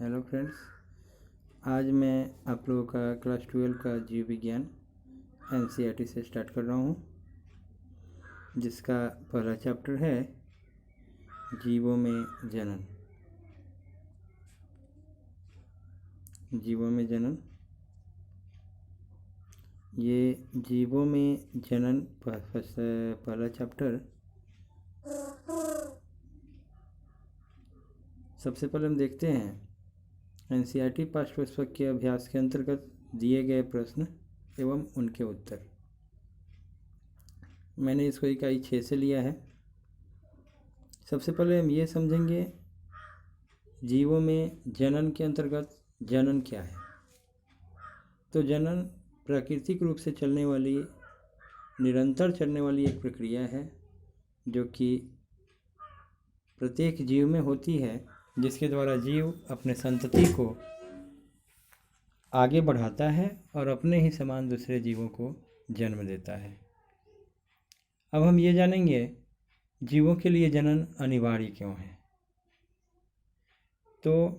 Hello friends, आज मैं आप लोगों का क्लास 12 का जीव विज्ञान एनसीईआरटी से स्टार्ट कर रहा हूँ, जिसका पहला चैप्टर है जीवों में जनन। जीवों में जनन, ये जीवों में जनन पहला चैप्टर। सबसे पहले हम देखते हैं एनसीईआरटी पाठ्यपुस्तक के अभ्यास के अंतर्गत दिए गए प्रश्न एवं उनके उत्तर। मैंने इसको इकाई 6 से लिया है। सबसे पहले हम ये समझेंगे जीवों में जनन के अंतर्गत जनन क्या है। तो जनन प्राकृतिक रूप से चलने वाली, निरंतर चलने वाली एक प्रक्रिया है जो कि प्रत्येक जीव में होती है, जिसके द्वारा जीव अपने संतति को आगे बढ़ाता है और अपने ही समान दूसरे जीवों को जन्म देता है। अब हम ये जानेंगे जीवों के लिए जनन अनिवार्य क्यों है। तो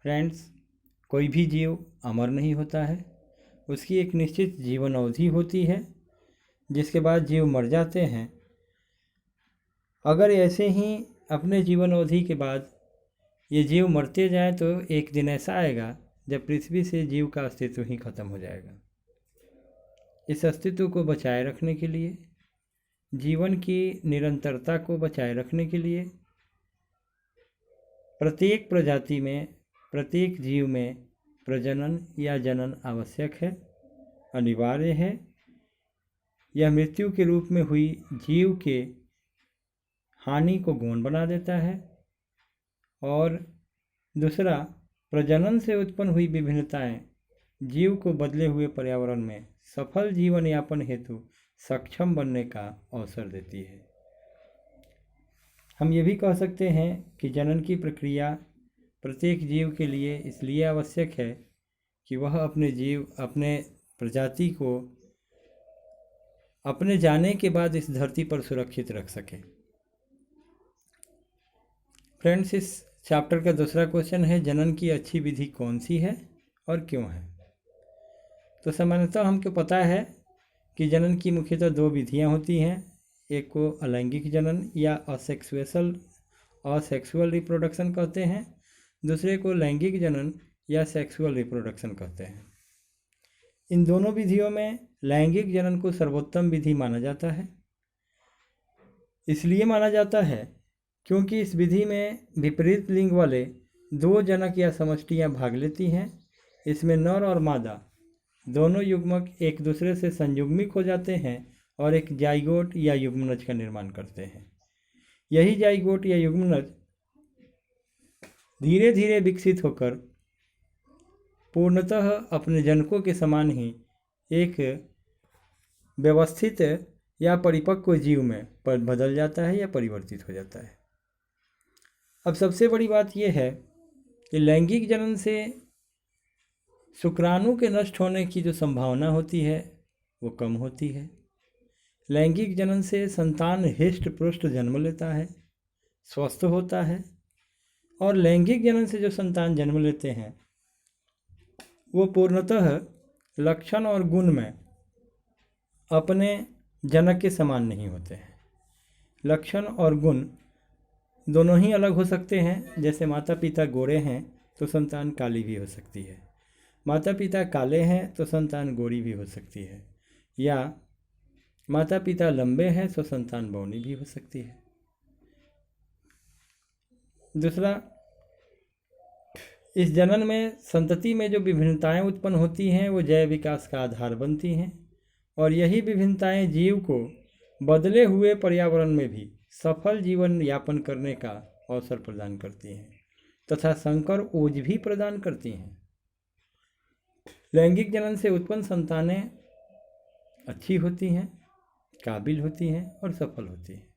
फ्रेंड्स, कोई भी जीव अमर नहीं होता है, उसकी एक निश्चित जीवन अवधि होती है, जिसके बाद जीव मर जाते हैं। अगर ऐसे ही अपने जीवन अवधि के बाद ये जीव मरते जाए तो एक दिन ऐसा आएगा जब पृथ्वी से जीव का अस्तित्व ही खत्म हो जाएगा। इस अस्तित्व को बचाए रखने के लिए, जीवन की निरंतरता को बचाए रखने के लिए प्रत्येक प्रजाति में, प्रत्येक जीव में प्रजनन या जनन आवश्यक है, अनिवार्य है। यह मृत्यु के रूप में हुई जीव के हानि को गौण बना देता है। और दूसरा, प्रजनन से उत्पन्न हुई विभिन्नताएं जीव को बदले हुए पर्यावरण में सफल जीवन यापन हेतु सक्षम बनने का अवसर देती है। हम ये भी कह सकते हैं कि जनन की प्रक्रिया प्रत्येक जीव के लिए इसलिए आवश्यक है कि वह अपने प्रजाति को अपने जाने के बाद इस धरती पर सुरक्षित रख सके। फ्रेंड्स, इस चैप्टर का दूसरा क्वेश्चन है जनन की अच्छी विधि कौन सी है और क्यों है। तो सामान्यतः हमको पता है कि जनन की मुख्यतः 2 विधियां होती हैं। एक को अलैंगिक जनन या असेक्सुअल रिप्रोडक्शन कहते हैं, दूसरे को लैंगिक जनन या सेक्सुअल रिप्रोडक्शन कहते हैं। इन दोनों विधियों में लैंगिक जनन को सर्वोत्तम विधि माना जाता है। इसलिए माना जाता है क्योंकि इस विधि में विपरीत लिंग वाले 2 जनक या समष्टियां भाग लेती हैं। इसमें नर और मादा दोनों युग्मक एक दूसरे से संयुग्मिक हो जाते हैं और एक जाइगोट या युग्मनज का निर्माण करते हैं। यही जाइगोट या युग्मनज धीरे धीरे विकसित होकर पूर्णतः अपने जनकों के समान ही एक व्यवस्थित या परिपक्व जीव में बदल जाता है या परिवर्तित हो जाता है। अब सबसे बड़ी बात यह है कि लैंगिक जनन से शुक्राणु के नष्ट होने की जो संभावना होती है वो कम होती है। लैंगिक जनन से संतान हिष्ट पुष्ट जन्म लेता है, स्वस्थ होता है। और लैंगिक जनन से जो संतान जन्म लेते हैं वो पूर्णतः लक्षण और गुण में अपने जनक के समान नहीं होते हैं। लक्षण और गुण दोनों ही अलग हो सकते हैं। जैसे माता पिता गोरे हैं तो संतान काली भी हो सकती है, माता पिता काले हैं तो संतान गोरी भी हो सकती है, या माता पिता लंबे हैं तो संतान बौनी भी हो सकती है। दूसरा, इस जनन में संतति में जो विभिन्नताएं उत्पन्न होती हैं वो जैव विकास का आधार बनती हैं, और यही विभिन्नताएं जीव को बदले हुए पर्यावरण में भी सफल जीवन यापन करने का अवसर प्रदान करती हैं तथा संकर ओज भी प्रदान करती हैं। लैंगिक जनन से उत्पन्न संतानें अच्छी होती हैं, काबिल होती हैं और सफल होती हैं।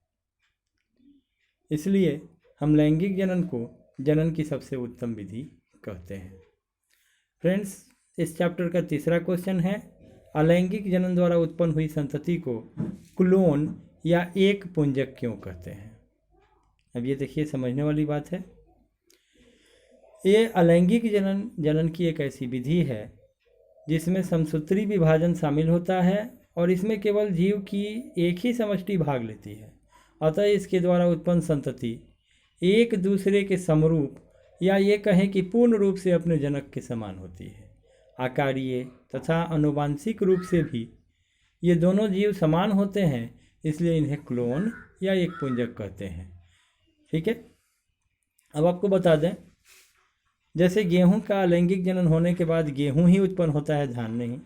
इसलिए हम लैंगिक जनन को जनन की सबसे उत्तम विधि कहते हैं। फ्रेंड्स, इस चैप्टर का तीसरा क्वेश्चन है अलैंगिक जनन द्वारा उत्पन्न हुई संतति को क्लोन या एक पुंजक क्यों कहते हैं। अब ये देखिए, समझने वाली बात है। ये अलैंगिक जनन की एक ऐसी विधि है जिसमें समसूत्री विभाजन शामिल होता है और इसमें केवल जीव की एक ही समष्टि भाग लेती है। अतः इसके द्वारा उत्पन्न संतति एक दूसरे के समरूप या ये कहें कि पूर्ण रूप से अपने जनक के समान होती है। आकारीय तथा अनुवांशिक रूप से भी ये दोनों जीव समान होते हैं, इसलिए इन्हें क्लोन या एक पुंजक कहते हैं। ठीक है, अब आपको बता दें, जैसे गेहूं का अलैंगिक जनन होने के बाद गेहूं ही उत्पन्न होता है, धान नहीं।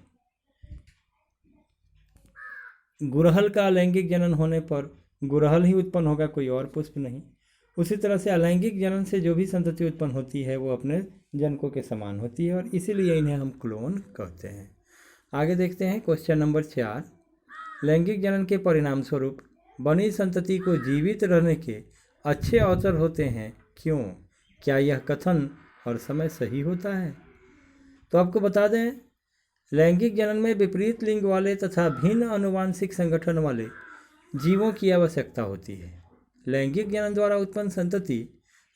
गुड़हल का अलैंगिक जनन होने पर गुड़हल ही उत्पन्न होगा, कोई और पुष्प नहीं। उसी तरह से अलैंगिक जनन से जो भी संतति उत्पन्न होती है वो अपने जनकों के समान होती है और इसीलिए इन्हें हम क्लोन कहते हैं। आगे देखते हैं क्वेश्चन नंबर 4। लैंगिक जनन के परिणाम स्वरूप बनी संतति को जीवित रहने के अच्छे अवसर होते हैं, क्यों? क्या यह कथन हर समय सही होता है? तो आपको बता दें, लैंगिक जनन में विपरीत लिंग वाले तथा भिन्न आनुवांशिक संगठन वाले जीवों की आवश्यकता होती है। लैंगिक जनन द्वारा उत्पन्न संतति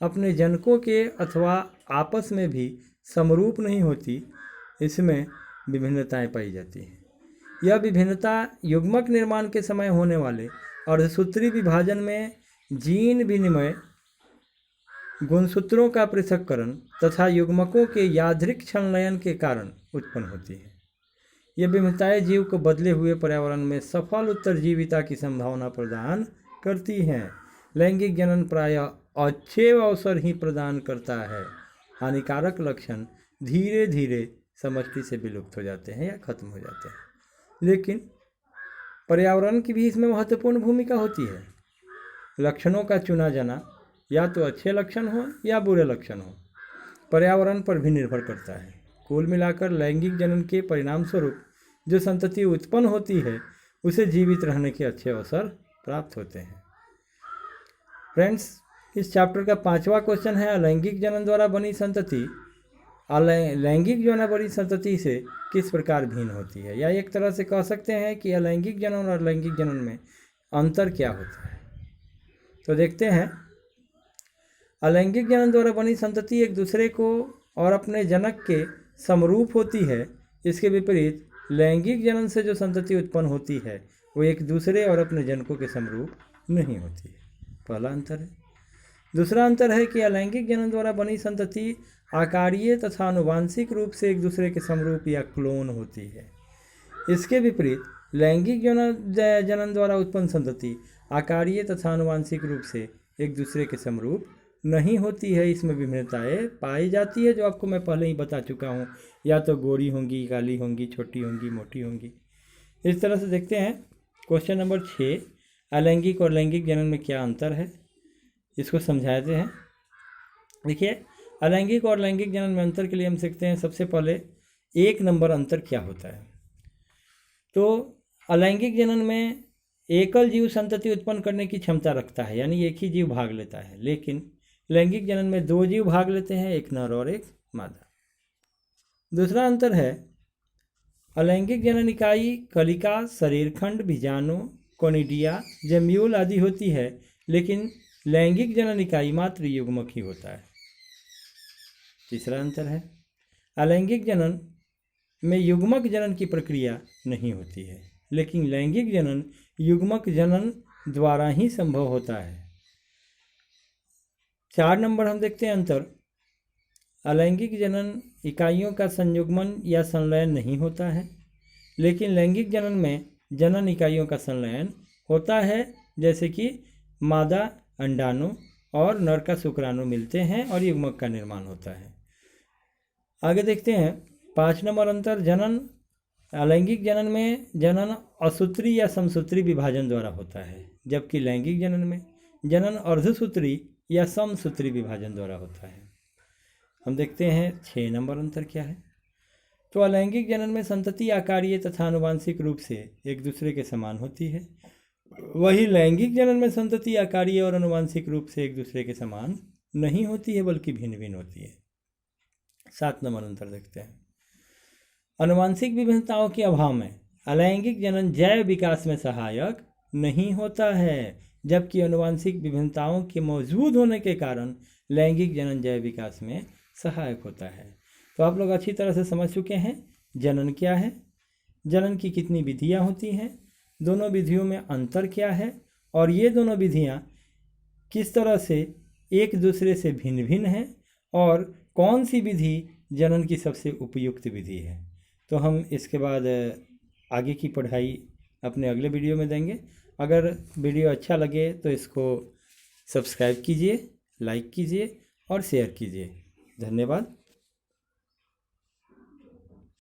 अपने जनकों के अथवा आपस में भी समरूप नहीं होती, इसमें विभिन्नताएं पाई जाती हैं। यह विभिन्नता युग्मक निर्माण के समय होने वाले अर्धसूत्री विभाजन में जीन विनिमय, गुणसूत्रों का पृथक्करण तथा युग्मकों के यादृक् संलयन के कारण उत्पन्न होती है। ये विभिन्नताएं जीव को बदले हुए पर्यावरण में सफल उत्तरजीविता की संभावना प्रदान करती हैं। लैंगिक जनन प्रायः अच्छे अवसर ही प्रदान करता है। हानिकारक लक्षण धीरे धीरे समष्टि से विलुप्त हो जाते हैं या खत्म हो जाते हैं, लेकिन पर्यावरण की भी इसमें महत्वपूर्ण भूमिका होती है। लक्षणों का चुना जाना या तो अच्छे लक्षण हो या बुरे लक्षण हो, पर्यावरण पर भी निर्भर करता है। कुल मिलाकर लैंगिक जनन के परिणाम स्वरूप जो संतति उत्पन्न होती है उसे जीवित रहने के अच्छे अवसर प्राप्त होते हैं। फ्रेंड्स, इस चैप्टर का 5वां क्वेश्चन है, अलैंगिक जनन द्वारा बनी संतति लैंगिक जनन बनी संतति से किस प्रकार भिन्न होती है, या एक तरह से कह सकते हैं कि अलैंगिक जनन और लैंगिक जनन में अंतर क्या होता है। तो देखते हैं, अलैंगिक जनन द्वारा बनी संतति एक दूसरे को और अपने जनक के समरूप होती है। इसके विपरीत लैंगिक जनन से जो संतति उत्पन्न होती है वो एक दूसरे और अपने जनकों के समरूप नहीं होती है। पहला अंतर है। दूसरा अंतर है कि अलैंगिक जनन द्वारा बनी संतति आकारीय तथा आनुवांशिक रूप से एक दूसरे के समरूप या क्लोन होती है। इसके विपरीत लैंगिक जनन द्वारा उत्पन्न संतति आकारीय तथा आनुवांशिक रूप से एक दूसरे के समरूप नहीं होती है। इसमें विभिन्नताएं पाई जाती है जो आपको मैं पहले ही बता चुका हूँ, या तो गोरी होंगी, काली होंगी, छोटी होंगी, मोटी होंगी। इस तरह से देखते हैं क्वेश्चन नंबर 6, अलैंगिक और लैंगिक जनन में क्या अंतर है, इसको समझाते हैं। देखिए, अलैंगिक और लैंगिक जनन में अंतर के लिए हम सीखते हैं सबसे पहले 1 नंबर अंतर क्या होता है। तो अलैंगिक जनन में एकल जीव संतति उत्पन्न करने की क्षमता रखता है, यानी एक ही जीव भाग लेता है, लेकिन लैंगिक जनन में 2 जीव भाग लेते हैं, एक नर और एक मादा। दूसरा अंतर है, अलैंगिक जनन इकाई कलिका, शरीरखंड, बीजाणु, कोनिडिया, जम्यूल आदि होती है, लेकिन लैंगिक जनन इकाई मात्र युग्मक ही होता है। तीसरा अंतर है, अलैंगिक जनन में युग्मक जनन की प्रक्रिया नहीं होती है, लेकिन लैंगिक जनन युग्मक जनन द्वारा ही संभव होता है। 4 नंबर हम देखते हैं अंतर, अलैंगिक जनन इकाइयों का संयुग्मन या संलयन नहीं होता है, लेकिन लैंगिक जनन में जनन इकाइयों का संलयन होता है, जैसे कि मादा अंडाणु और नर का शुक्राणु मिलते हैं और युग्मक का निर्माण होता है। आगे देखते हैं 5 नंबर अंतर, जनन अलैंगिक जनन में जनन असूत्री या समसूत्री विभाजन द्वारा होता है, जबकि लैंगिक जनन में जनन अर्धसूत्री या समसूत्री विभाजन द्वारा होता है। हम देखते हैं 6 नंबर अंतर क्या है। तो अलैंगिक जनन में संतति आकारीय तथा आनुवांशिक रूप से एक दूसरे के समान होती है, वही लैंगिक जनन में संतति आकारीय और आनुवांशिक रूप से एक दूसरे के समान नहीं होती है, बल्कि भिन्न भिन्न होती है। 7 नंबर अंतर देखते हैं, आनुवांशिक विभिन्नताओं के अभाव में अलैंगिक जनन जैव विकास में सहायक नहीं होता है, जबकि आनुवांशिक विभिन्नताओं के मौजूद होने के कारण लैंगिक जनन जैव विकास में सहायक होता है। तो आप लोग अच्छी तरह से समझ चुके हैं जनन क्या है, जनन की कितनी विधियां होती हैं, दोनों विधियों में अंतर क्या है, और ये दोनों विधियां किस तरह से एक दूसरे से भिन्न भिन्न हैं, और कौन सी विधि जनन की सबसे उपयुक्त विधि है। तो हम इसके बाद आगे की पढ़ाई अपने अगले वीडियो में देंगे। अगर वीडियो अच्छा लगे तो इसको सब्सक्राइब कीजिए, लाइक कीजिए और शेयर कीजिए। धन्यवाद।